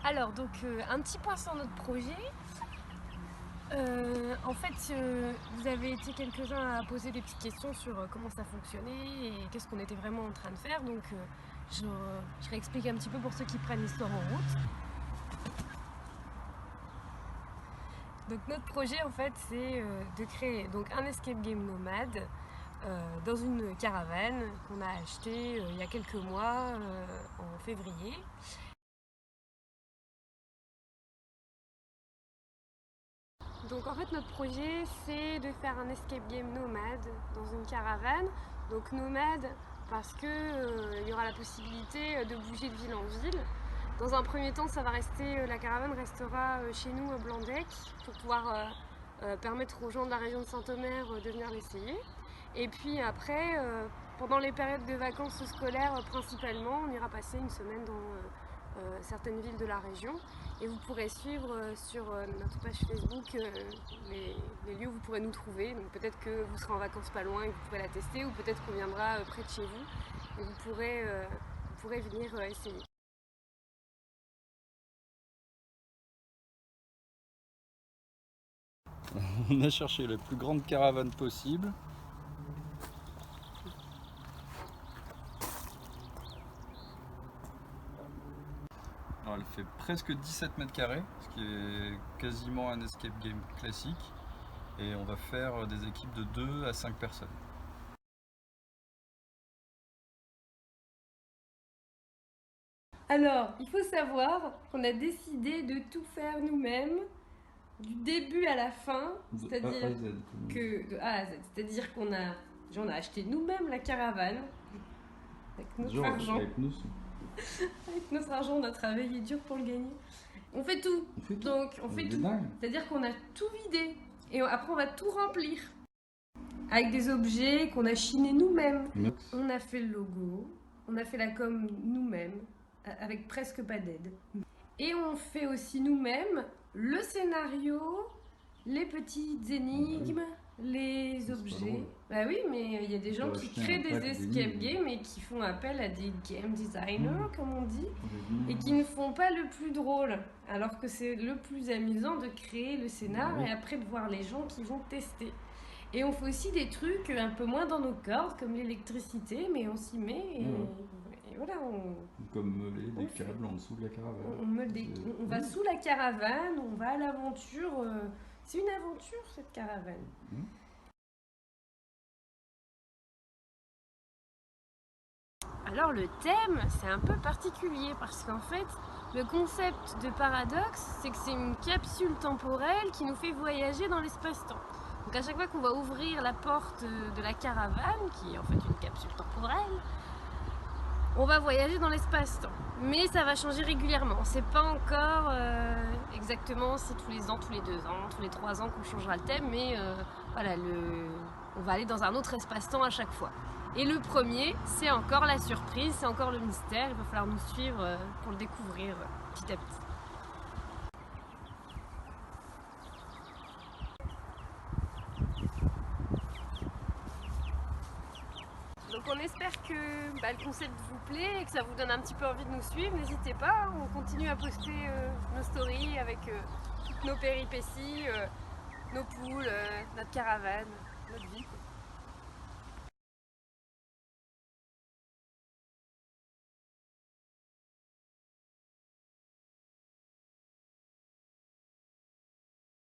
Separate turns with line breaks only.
Alors, donc, un petit point sur notre projet. En fait, vous avez été quelques-uns à poser des petites questions sur comment ça fonctionnait et qu'est-ce qu'on était vraiment en train de faire. Donc, je réexplique un petit peu pour ceux qui prennent l'histoire en route. Donc, notre projet, en fait, c'est de créer donc, un escape game nomade dans une caravane qu'on a acheté il y a quelques mois, en février. Donc en fait notre projet c'est de faire un escape game nomade dans une caravane. Donc nomade parce que y aura la possibilité de bouger de ville en ville. Dans un premier temps ça va rester, la caravane restera chez nous au Blandec pour pouvoir permettre aux gens de la région de Saint-Omer de venir l'essayer. Et puis après, pendant les périodes de vacances scolaires principalement, on ira passer une semaine dans certaines villes de la région. Et vous pourrez suivre sur notre page Facebook les lieux où vous pourrez nous trouver. Donc peut-être que vous serez en vacances pas loin et que vous pourrez la tester, ou peut-être qu'on viendra près de chez vous et vous pourrez venir essayer.
On a cherché la plus grande caravane possible. Alors elle fait presque 17 mètres carrés, ce qui est quasiment un escape game classique. Et on va faire des équipes de 2 à 5 personnes.
Alors, il faut savoir qu'on a décidé de tout faire nous-mêmes, du début à la fin, c'est-à-dire que de A à Z, c'est-à-dire j'en ai acheté nous-mêmes la caravane avec notre argent. Avec notre argent, on a travaillé dur pour le gagner. On fait tout. Donc, on fait tout. C'est-à-dire qu'on a tout vidé. Et après, on va tout remplir. Avec des objets qu'on a chinés nous-mêmes. On a fait le logo. On a fait la com nous-mêmes. Avec presque pas d'aide. Et on fait aussi nous-mêmes le scénario, les petites énigmes, les objets. Bah oui, mais il y a des gens qui créent des escape games et qui font appel à des game designers, comme on dit, et qui ne font pas le plus drôle, alors que c'est le plus amusant de créer le scénar et après de voir les gens qui vont tester. Et on fait aussi des trucs un peu moins dans nos cordes, comme l'électricité, mais on s'y met et voilà.
Comme meuler des câbles en dessous de la caravane.
On va sous la caravane, on va à l'aventure. C'est une aventure cette caravane. Alors le thème, c'est un peu particulier parce qu'en fait, le concept de Paradoxe, c'est que c'est une capsule temporelle qui nous fait voyager dans l'espace-temps. Donc à chaque fois qu'on va ouvrir la porte de la caravane, qui est en fait une capsule temporelle, on va voyager dans l'espace-temps. Mais ça va changer régulièrement. C'est pas encore exactement si tous les ans, tous les 2 ans, tous les 3 ans qu'on changera le thème, mais voilà, on va aller dans un autre espace-temps à chaque fois. Et le premier, c'est encore la surprise, c'est encore le mystère. Il va falloir nous suivre pour le découvrir petit à petit. Donc on espère que le concept vous plaît et que ça vous donne un petit peu envie de nous suivre. N'hésitez pas, on continue à poster nos stories avec toutes nos péripéties, nos poules, notre caravane, notre vie.